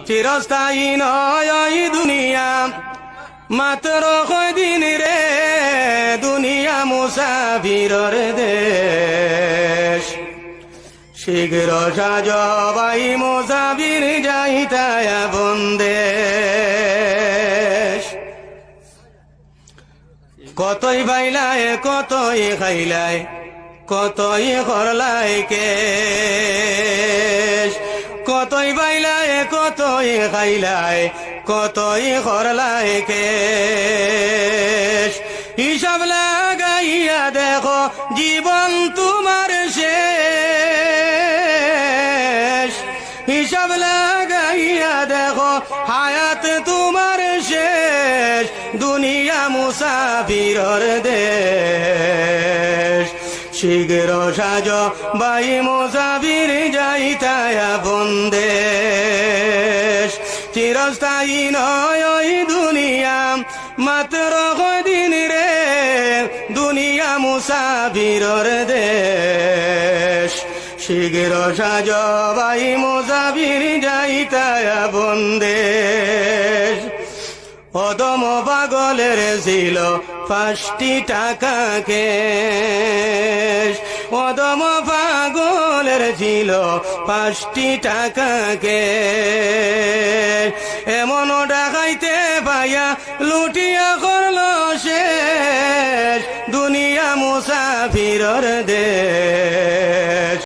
চিরস্থায়ী নয় ওই দুনিয়া, মাত্র কয়দিন রে, দুনিয়া মুসাফিরর দেশ। শীঘ্র সাজ ভাই মুসাফির যাইতায় বন্দেশ। কতই বাইলায় কতই খাইলায়, কতই করলাই কেশ। কতই বাইলায় কতই খাইলায়, কতই করলাই কেশ। হিসাব লাগাইয়া দেখো জীবন তোমার শেষ। হিসাব লাগাইয়া দেখো হায়াত তোমার শেষ। দুনিয়া মুসাফিরর দেশ। শীঘ্র সাজ ভাই মুসাফির যাইতায় বন্দেশ। চিরস্থায়ী নয় ওই দুনিয়া, মাত্র কয়দিন রে, দুনিয়া মুসাফিরর দেশ। শীঘ্র সাজ ভাই মুসাফির যাইতায় বন্দেশ। অদম পাগলের ছিল 5টি টাকা কেশ। অদম পাগলের ছিল 5টি টাকা কেশ। এমন ডাকাইতে পাইয়া লুটিয়া করল শেষ। দুনিয়া মুসাফিরর দেশ।